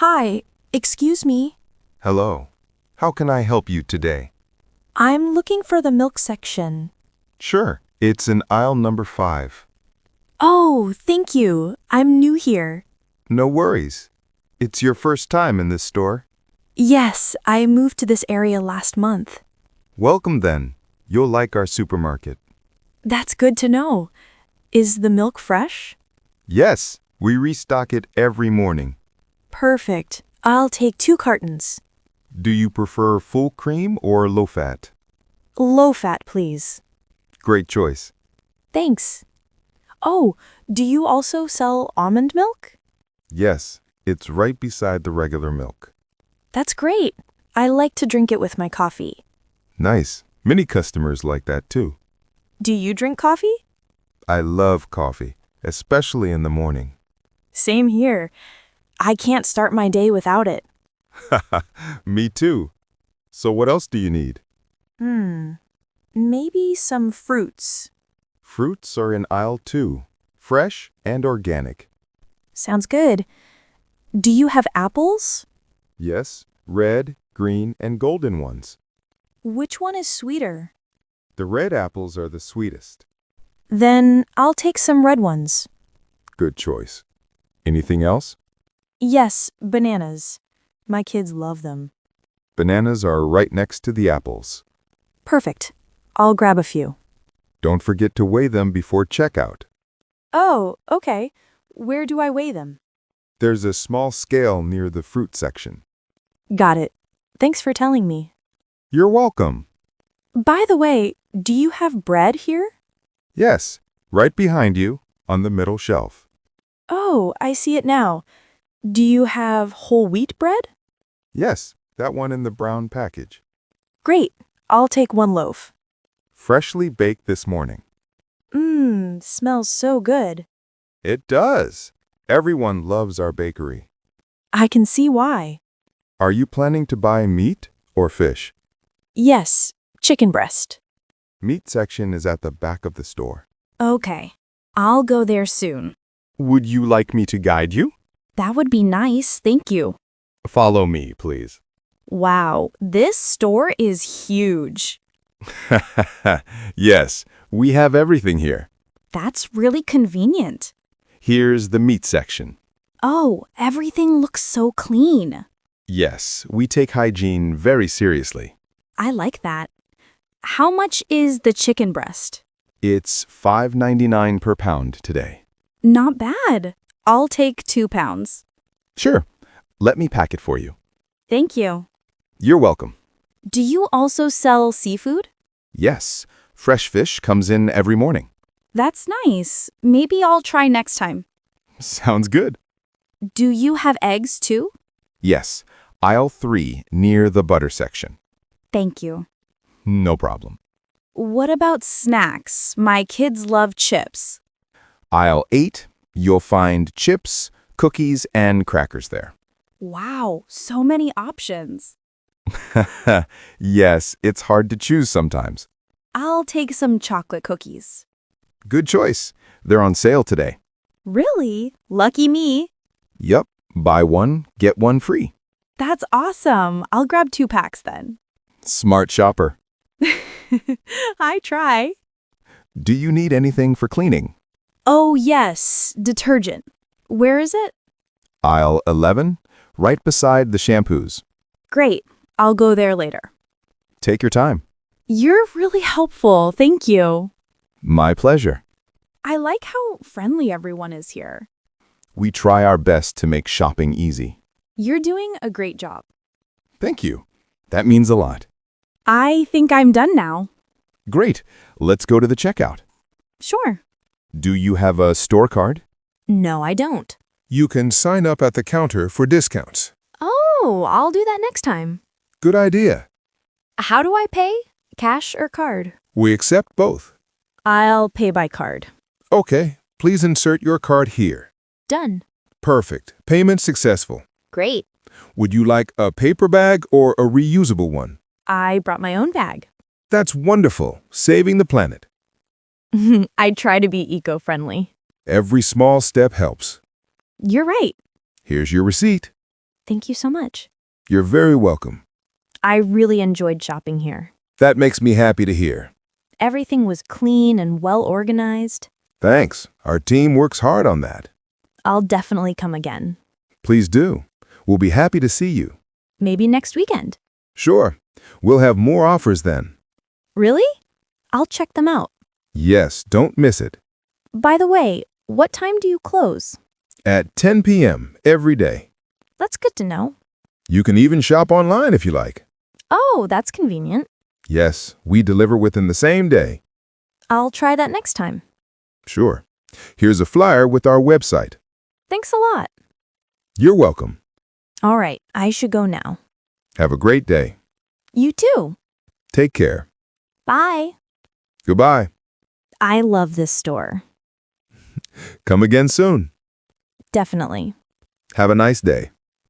Hi, excuse me. Hello. How can I help you today? I'm looking for the milk section. Sure. It's in aisle number 5. Oh, thank you. I'm new here. No worries. It's your first time in this store. Yes, I moved to this area last month. Welcome then. You'll like our supermarket. That's good to know. Is the milk fresh? Yes, we restock it every morning. Perfect. I'll take 2 cartons. Do you prefer full cream or low fat? Low fat, please. Great choice. Thanks. Oh, do you also sell almond milk? Yes, it's right beside the regular milk. That's great. I like to drink it with my coffee. Nice. Many customers like that too. Do you drink coffee? I love coffee, especially in the morning. Same here. I can't start my day without it. Me too. So what else do you need? Maybe some fruits. Fruits are in aisle 2, fresh and organic. Sounds good. Do you have apples? Yes, red, green, and golden ones. Which one is sweeter? The red apples are the sweetest. Then I'll take some red ones. Good choice. Anything else? Yes, bananas. My kids love them. Bananas are right next to the apples. Perfect. I'll grab a few. Don't forget to weigh them before checkout. Oh, okay. Where do I weigh them? There's a small scale near the fruit section. Got it. Thanks for telling me. You're welcome. By the way, do you have bread here? Yes, right behind you on the middle shelf. Oh, I see it now. Do you have whole wheat bread? Yes, that one in the brown package. Great. I'll take 1 loaf. Freshly baked this morning. Smells so good. It does. Everyone loves our bakery. I can see why. Are you planning to buy meat or fish? Yes, chicken breast. Meat section is at the back of the store. Okay, I'll go there soon. Would you like me to guide you? That would be nice, thank you. Follow me, please. Wow, this store is huge. Yes, we have everything here. That's really convenient. Here's the meat section. Oh, everything looks so clean. Yes, we take hygiene very seriously. I like that. How much is the chicken breast? It's $5.99 per pound today. Not bad. I'll take 2 pounds. Sure. Let me pack it for you. Thank you. You're welcome. Do you also sell seafood? Yes, fresh fish comes in every morning. That's nice. Maybe I'll try next time. Sounds good. Do you have eggs too? Yes, aisle 3 near the butter section. Thank you. No problem. What about snacks? My kids love chips. Aisle 8, you'll find chips, cookies, and crackers there. Wow, so many options. Yes, it's hard to choose sometimes. I'll take some chocolate cookies. Good choice. They're on sale today. Really? Lucky me. Yup, buy one, get one free. That's awesome. I'll grab 2 packs then. Smart shopper. I try. Do you need anything for cleaning? Oh, yes, detergent. Where is it? Aisle 11, right beside the shampoos. Great. I'll go there later. Take your time. You're really helpful. Thank you. My pleasure. I like how friendly everyone is here. We try our best to make shopping easy. You're doing a great job. Thank you. That means a lot. I think I'm done now. Great. Let's go to the checkout. Sure. Do you have a store card? No, I don't. You can sign up at the counter for discounts. Oh, I'll do that next time. Good idea. How do I pay? Cash or card? We accept both. I'll pay by card. Okay, please insert your card here. Done. Perfect. Payment successful. Great. Would you like a paper bag or a reusable one? I brought my own bag. That's wonderful. Saving the planet. I try to be eco-friendly. Every small step helps. You're right. Here's your receipt. Thank you so much. You're very welcome. I really enjoyed shopping here. That makes me happy to hear. Everything was clean and well organized. Thanks. Our team works hard on that. I'll definitely come again. Please do. We'll be happy to see you. Maybe next weekend. Sure. We'll have more offers then. Really? I'll check them out. Yes, don't miss it. By the way, what time do you close? At 10 p.m. every day. That's good to know. You can even shop online if you like. Oh, that's convenient. Yes, we deliver within the same day. I'll try that next time. Sure. Here's a flyer with our website. Thanks a lot. You're welcome. All right, I should go now. Have a great day. You too. Take care. Bye. Goodbye. I love this store. Come again soon. Definitely. Have a nice day.